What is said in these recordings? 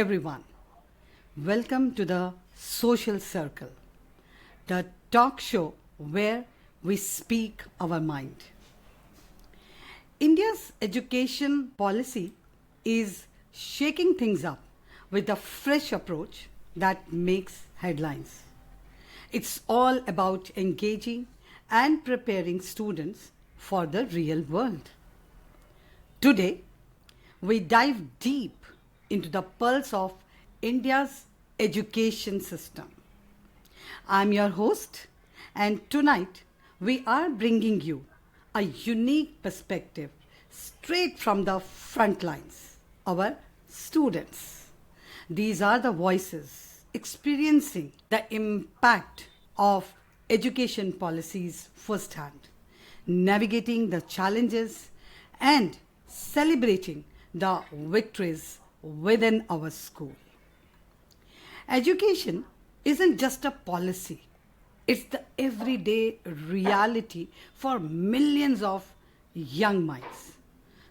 everyone. Welcome to the Social Circle, the talk show where we speak our mind. India's education policy is shaking things up with a fresh approach that makes headlines. It's all about engaging and preparing students for the real world. Today, we dive deep into the pulse of India's education system. I'm your host, and tonight we are bringing you a unique perspective straight from the front lines, our students. These are the voices experiencing the impact of education policies firsthand, navigating the challenges and celebrating the victories within our school. Education isn't just a policy, it's the everyday reality for millions of young minds.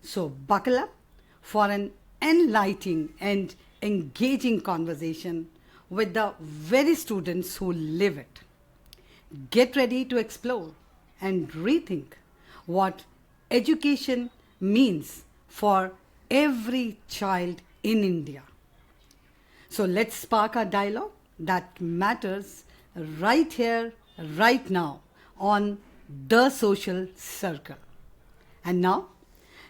So, buckle up for an enlightening and engaging conversation with the very students who live it. Get ready to explore and rethink what education means for every child in India. So let's spark a dialogue that matters right here, right now on the social circle. And now,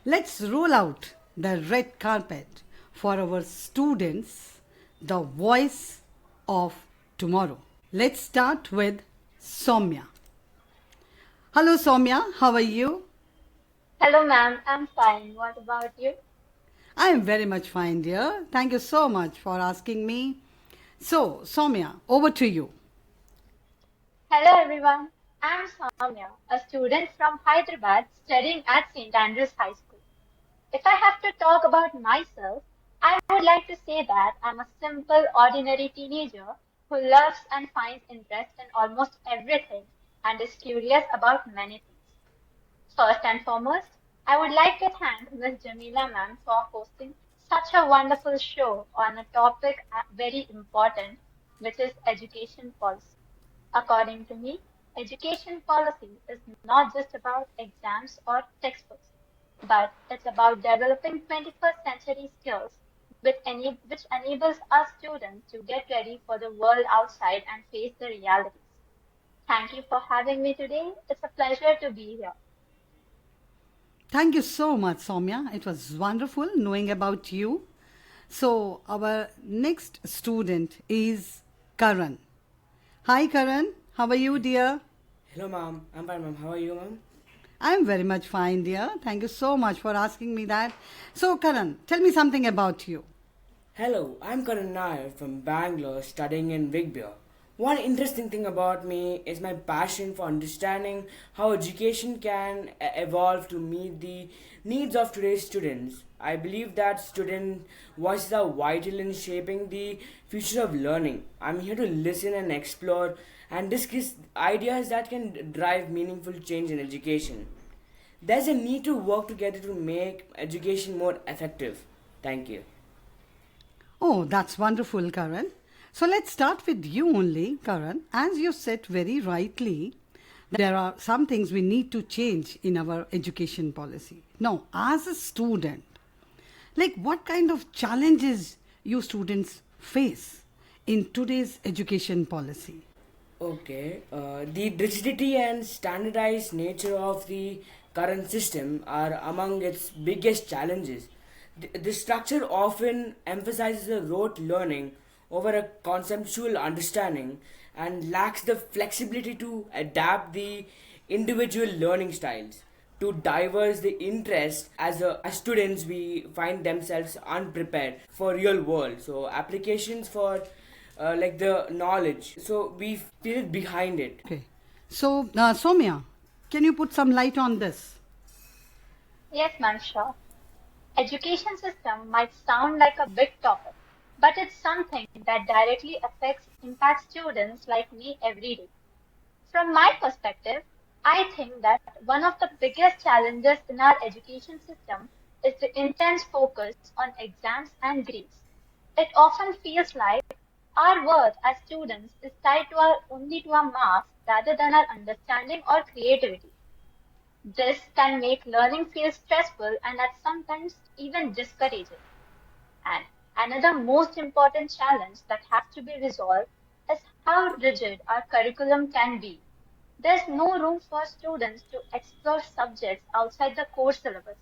let's roll out the red carpet for our students, the voice of tomorrow. Let's start with Soumya. Hello, Soumya, how are you? Hello, ma'am. I'm fine. What about you? I am very much fine, dear. Thank you so much for asking me. So, Soumya, over to you. Hello, everyone. I'm Soumya, a student from Hyderabad studying at St. Andrews High School. If I have to talk about myself, I would like to say that I'm a simple, ordinary teenager who loves and finds interest in almost everything and is curious about many things. First and foremost, I would like to thank Ms. Jamila ma'am for hosting such a wonderful show on a topic very important, which is education policy. According to me, education policy is not just about exams or textbooks, but it's about developing 21st century skills which enables our students to get ready for the world outside and face the realities. Thank you for having me today. It's a pleasure to be here. Thank you so much, Soumya. It was wonderful knowing about you. So, our next student is Karan. Hi, Karan. How are you, dear? Hello, ma'am. I'm fine, ma'am. How are you, ma'am? I'm very much fine, dear. Thank you so much for asking me that. So, Karan, tell me something about you. Hello, I'm Karan Nair from Bangalore studying in Vigbia. One interesting thing about me is my passion for understanding how education can evolve to meet the needs of today's students. I believe that student voices are vital in shaping the future of learning. I'm here to listen and explore and discuss ideas that can drive meaningful change in education. There's a need to work together to make education more effective. Thank you. Oh, that's wonderful, Karan. So let's start with you only, Karan. As you said very rightly, there are some things we need to change in our education policy. Now, as a student, like what kind of challenges you students face in today's education policy? Okay, the rigidity and standardized nature of the current system are among its biggest challenges. The structure often emphasizes a rote learning over a conceptual understanding and lacks the flexibility to adapt the individual learning styles. To diverse the interest as students, we find themselves unprepared for real world. So applications for like the knowledge. So we feel behind it. Okay. So, Soumya, can you put some light on this? Yes, ma'am, sure. Education system might sound like a big topic, but it's something that directly impacts students like me every day. From my perspective, I think that one of the biggest challenges in our education system is the intense focus on exams and grades. It often feels like our worth as students is tied to only to our marks rather than our understanding or creativity. This can make learning feel stressful and at sometimes even discouraging. And another most important challenge that has to be resolved is how rigid our curriculum can be. There's no room for students to explore subjects outside the core syllabus.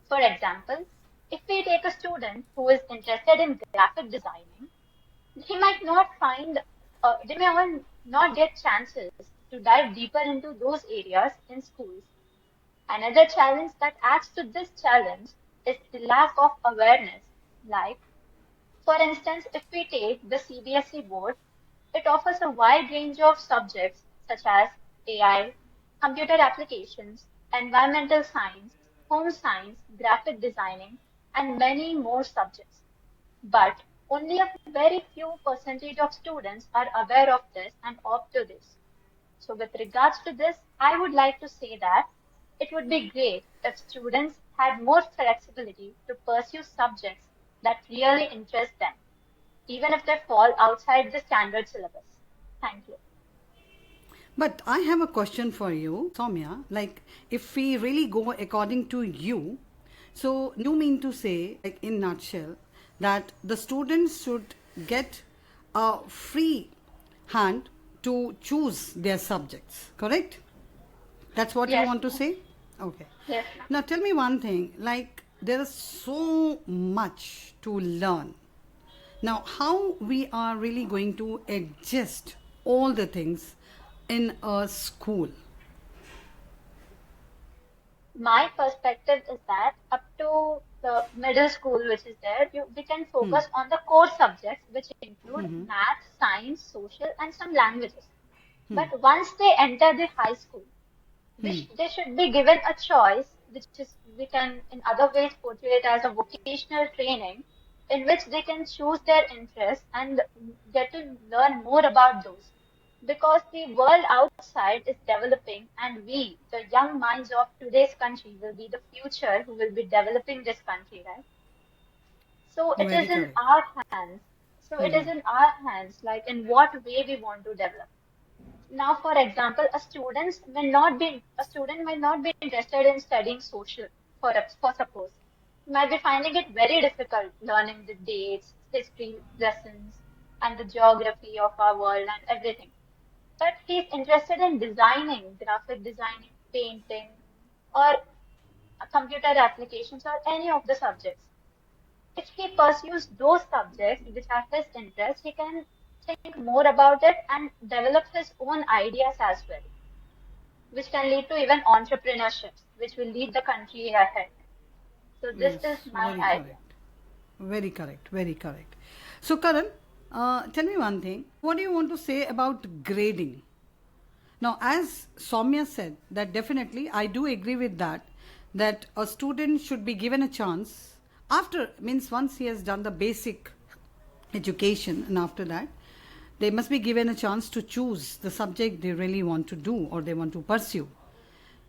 For example, if we take a student who is interested in graphic designing, he might not find, they may all not get chances to dive deeper into those areas in schools. Another challenge that adds to this challenge is the lack of awareness. Like, for instance, if we take the CBSE board, it offers a wide range of subjects such as AI, computer applications, environmental science, home science, graphic designing, and many more subjects. But only a very few percentage of students are aware of this and opt to this. So with regards to this, I would like to say that it would be great if students had more flexibility to pursue subjects that really interest them, even if they fall outside the standard syllabus. Thank you. But I have a question for you, Soumya. Like, if we really go according to you, so you mean to say, like in nutshell, that the students should get a free hand to choose their subjects, correct? That's what you Yes, want to say? Okay. yes. Now tell me one thing, like there is so much to learn. Now, how we are really going to adjust all the things in a school? My perspective is that up to the middle school, which is there, we can focus on the core subjects, which include math, science, social, and some languages. But once they enter the high school, they should be given a choice, which is we can in other ways portray it as a vocational training, in which they can choose their interests and get to learn more about those. Because the world outside is developing, and we, the young minds of today's country, will be the future who will be developing this country, right? So it Very is in correct. our hands. So it is in our hands, like in what way we want to develop. Now, for example, a student may not be interested in studying social, for suppose. He might be finding it very difficult learning the dates, history lessons, and the geography of our world and everything. But he's interested in designing, graphic designing, painting, or computer applications, or any of the subjects. If he pursues those subjects which are his interest, he can think more about it and develop his own ideas as well, which can lead to even entrepreneurships, which will lead the country ahead. So this Yes, is my very idea. correct. Very correct. Very correct. So, Karan, tell me one thing. What do you want to say about grading? Now, as Soumya said, that definitely I do agree with that, that a student should be given a chance after, means once he has done the basic education, and after that, they must be given a chance to choose the subject they really want to do or they want to pursue.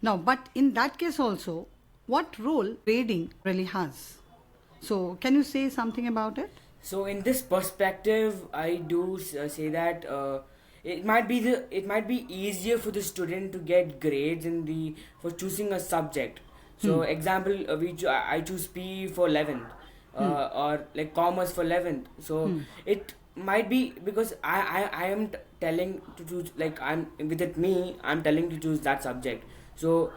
Now, but in that case also, what role grading really has? So, can you say something about it? So in this perspective, I do say that it might be easier for the student to get grades in the for choosing a subject. So example, I choose PE for 11th, or like commerce for 11th. So it might be because I am telling to choose, like I'm with it me I'm telling to choose that subject. So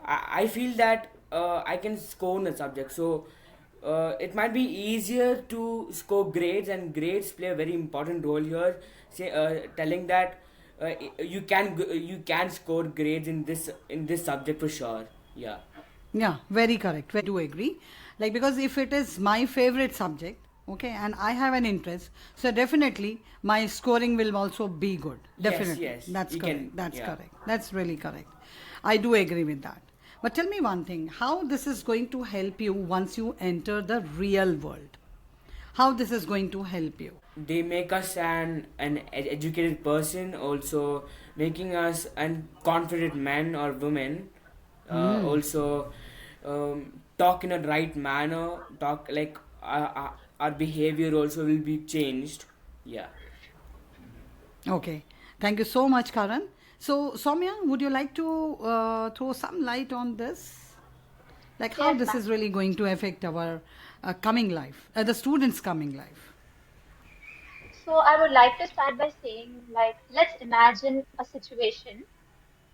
I feel that I can score in a subject. So it might be easier to score grades, and grades play a very important role here. Say, telling that you can score grades in this subject for sure. Yeah. Yeah, very correct. I do agree. Like, because if it is my favorite subject, okay, and I have an interest, so definitely my scoring will also be good. Yes. Definitely. Yes. That's You correct. can. That's Yeah. correct. That's really correct. I do agree with that. But tell me one thing, how this is going to help you once you enter the real world? How this is going to help you? They make us an educated person, also making us an confident man or woman. Also talk in a right manner, talk like our behavior also will be changed. Yeah. Okay. Thank you so much, Karan. So, Soumya, would you like to throw some light on this? Like how Yes, this ma'am. is really going to affect our coming life, the students' coming life? So I would like to start by saying, like, let's imagine a situation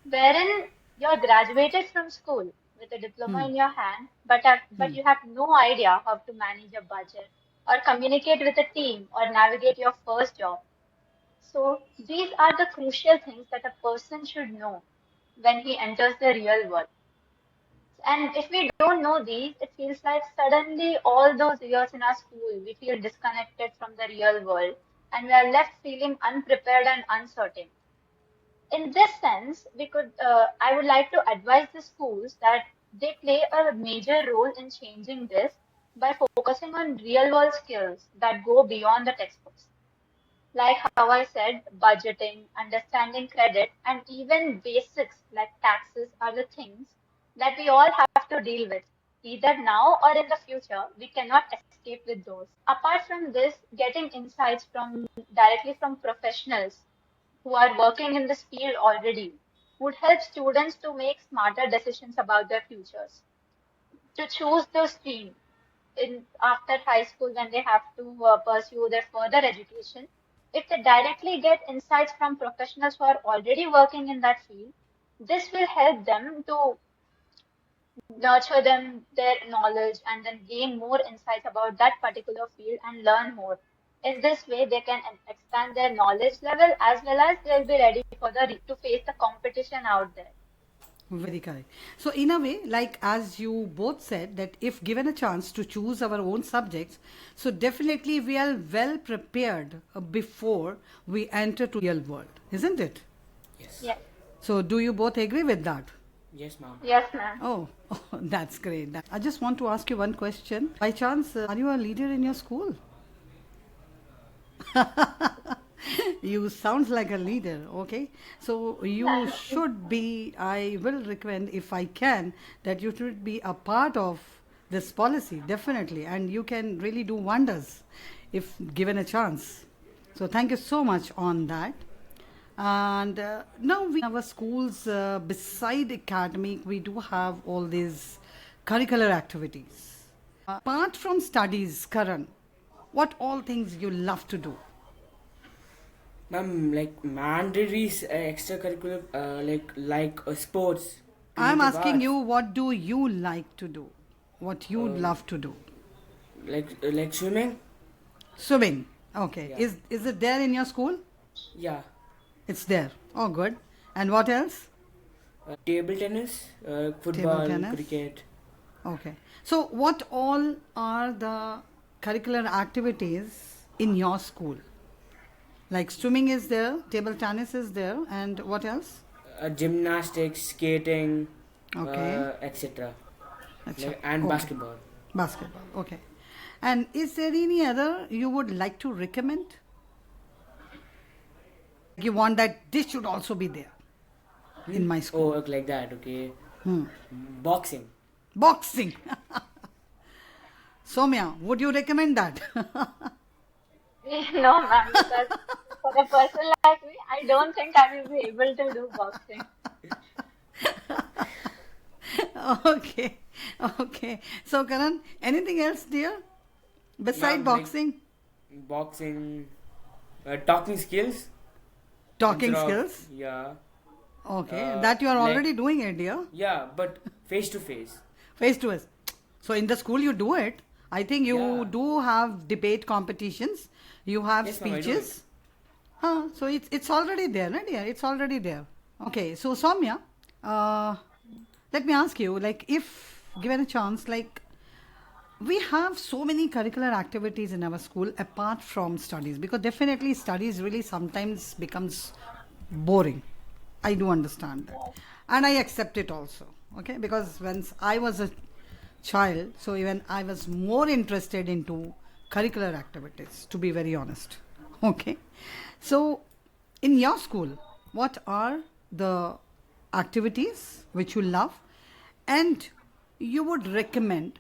wherein you're graduated from school with a diploma Hmm. in your hand, but Hmm. you have no idea how to manage a budget or communicate with a team or navigate your first job. So these are the crucial things that a person should know when he enters the real world. And if we don't know these, it feels like suddenly all those years in our school, we feel disconnected from the real world and we are left feeling unprepared and uncertain. In this sense, I would like to advise the schools that they play a major role in changing this by focusing on real world skills that go beyond the textbooks. Like how I said, budgeting, understanding credit, and even basics like taxes are the things that we all have to deal with. Either now or in the future, we cannot escape with those. Apart from this, getting insights directly from professionals who are working in this field already would help students to make smarter decisions about their futures, to choose the stream in after high school when they have to pursue their further education. If they directly get insights from professionals who are already working in that field, this will help them to nurture them their knowledge and then gain more insights about that particular field and learn more. In this way, they can expand their knowledge level as well as they'll be ready for to face the competition out there. Very correct. So, in a way, like as you both said, that if given a chance to choose our own subjects, so definitely we are well prepared before we enter to real world, isn't it? Yes. Yes, So, do you both agree with that? Yes, ma'am. yes, ma'am. Oh, that's great. I just want to ask you one question. By chance, are you a leader in your school? You sounds like a leader, okay? So you should be, I will recommend if I can, that you should be a part of this policy, definitely. And you can really do wonders if given a chance. So thank you so much on that. And now we have our schools beside academic, we do have all these curricular activities. Apart from studies, Karan, what all things you love to do? Ma'am, like mandatory extracurricular, sports, I'm creative asking arts, you, what do you like to do? What you love to do? like swimming. Swimming. Okay. Yeah. Is it there in your school? Yeah. It's there. Oh, good. And what else? Table tennis, Table football, tennis. cricket. Okay. So, what all are the curricular activities in your school? Like swimming is there, table tennis is there, and what else? Gymnastics, skating, Okay. etc. Acha. And Okay. basketball. Basketball. Okay. And is there any other you would like to recommend? You want that this should also be there in my Oh, school. okay, like that. Okay. Hmm. Boxing. Boxing. Somya, would you recommend that? No, ma'am, because for a person like me, I don't think I will be able to do boxing. Okay. Okay. So, Karan, anything else, dear? Beside Ma'am, like boxing? boxing, talking skills instead Talking of, skills? yeah, Okay. That you are like, already doing it, dear. yeah, but face to face. Face to face. So, in the school, you do it. I think you Yeah. do have debate competitions. You have Yes, ma'am, I do it. speeches. Huh, so it's already there, right? Yeah, it's already there. Okay, so Soumya, uh, let me ask you, like, if given a chance, like, we have so many curricular activities in our school apart from studies, because definitely studies really sometimes becomes boring. I do understand that, and I accept it also. Okay, because when I was a child, so even I was more interested into curricular activities, to be very honest. Okay, so in your school, what are the activities which you love and you would recommend?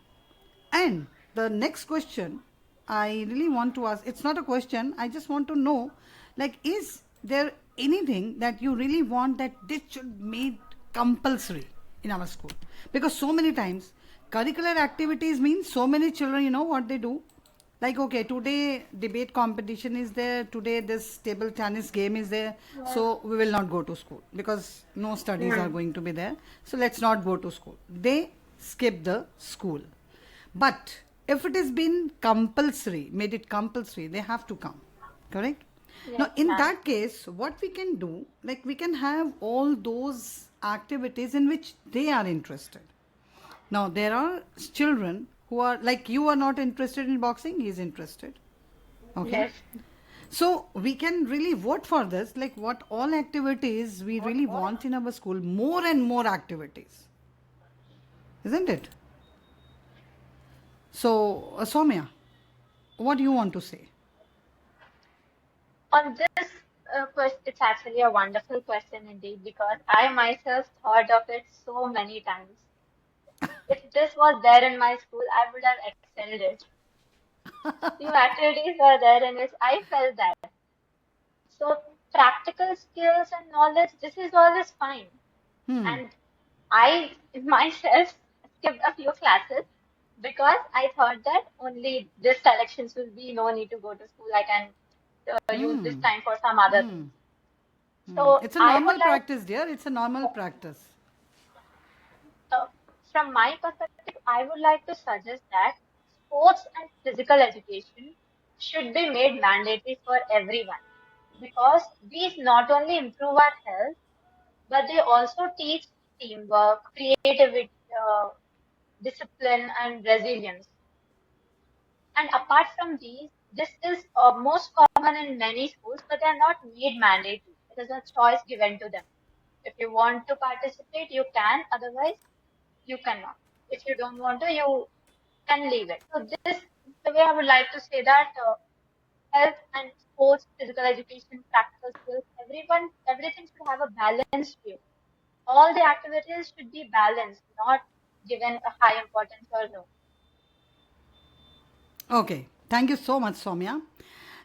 And the next question, I really want to ask, it's not a question, I just want to know, like, is there anything that you really want that this should made compulsory in our school? Because so many times curricular activities means so many children, you know what they do? Like, okay, today debate competition is there, today this table tennis game is there, so we will not go to school because no studies are going to be there. So let's not go to school. They skip the school. But if it has been compulsory, made it compulsory, they have to come. Correct? Now, Yes, in ma'am. that case, what we can do, like we can have all those activities in which they are interested. Now, there are children who are like you are not interested in boxing, he is interested. Okay. Yes. So, we can really vote for this, like what all activities we really want in our school, more and more activities, isn't it? So, Soumya, what do you want to say? On this question, it's actually a wonderful question indeed because I myself thought of it so many times. If this was there in my school, I would have excelled it. Few activities were there in which I felt that. So practical skills and knowledge, this is all is fine. Hmm. And I myself skipped a few classes because I thought that only this selections will be no need to go to school. I can use this Hmm. time for some other Hmm. things. Hmm. So It's a I would normal like, practice, dear. It's a normal practice. uh, from my perspective, I would like to suggest that sports and physical education should be made mandatory for everyone because these not only improve our health, but they also teach teamwork, creativity, discipline, and resilience. And apart from these, this is most common in many schools, but they are not made mandatory. It is a choice given to them. If you want to participate, you can. Otherwise, you cannot. If you don't want to, you can leave it. So this is the way I would like to say that health and sports, physical education, practical skills, everything should have a balanced view. All the activities should be balanced, not given a high importance or no. Okay. Thank you so much, Soumya.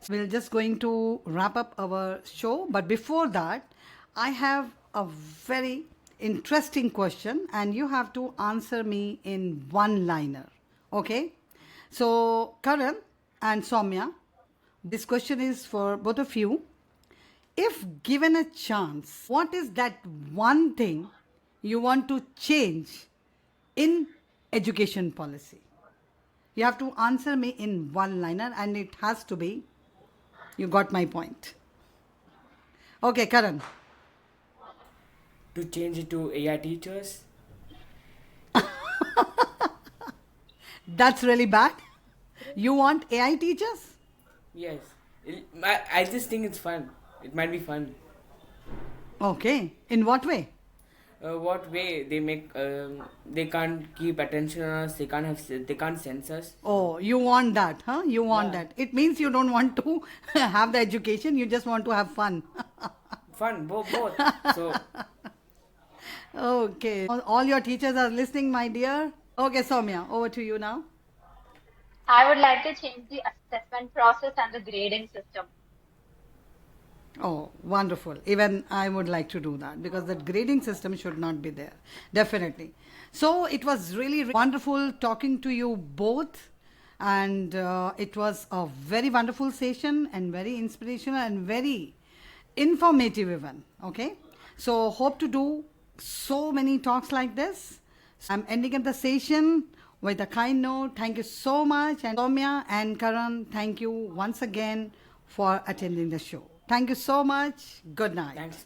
We're just going to wrap up our show. But before that, I have a very interesting question, and you have to answer me in one liner. Okay? So, Karan and Soumya, this question is for both of you. If given a chance, what is that one thing you want to change in education policy? You have to answer me in one liner and it has to be, you got my point. Okay, Karan. To change it to AI teachers? That's really bad. You want AI teachers? Yes. I just think it's fun. It might be fun. Okay. In what way? What way they make they can't keep attention on us, they can't sense us. Oh, you want that, huh? You want Yeah. that. It means you don't want to have the education, you just want to have fun. Fun, both. So Okay. All your teachers are listening, my dear. Okay, Soumya, over to you now. I would like to change the assessment process and the grading system. Oh, wonderful. Even I would like to do that because that grading system should not be there. Definitely. So it was really wonderful talking to you both. And it was a very wonderful session and very inspirational and very informative even. Okay. So hope to do so many talks like this. I'm ending up the session with a kind note. Thank you so much. And Soumya and Karan, thank you once again for attending the show. Thank you so much. Good night. thanks.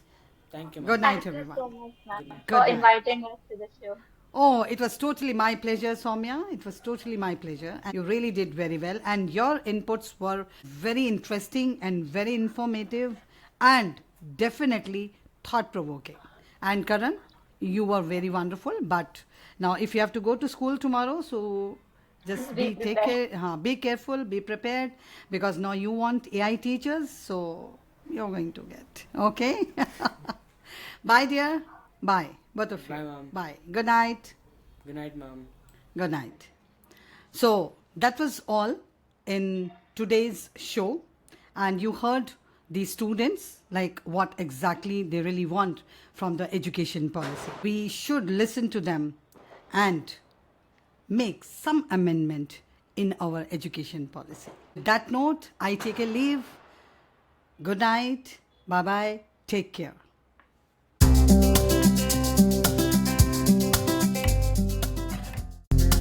Thank you, Good ma'am. night, Thank you everyone. so much, Good ma'am, night. for Good night. inviting us to the show. Oh, it was totally my pleasure, Soumya. It was totally my pleasure. And you really did very well. And your inputs were very interesting and very informative and definitely thought provoking. And Karan, you were very wonderful. But now, if you have to go to school tomorrow, so just Be take prepared. care, be careful, be prepared because now you want AI teachers, so you're going to get. Okay? Bye, dear. Bye, both of you. Bye, ma'am. Bye. Good night. Good night, ma'am. Good night. So that was all in today's show, and you heard the students like what exactly they really want from the education policy. We should listen to them and make some amendment in our education policy. With that note, I take a leave. Good night. Bye bye. Take care.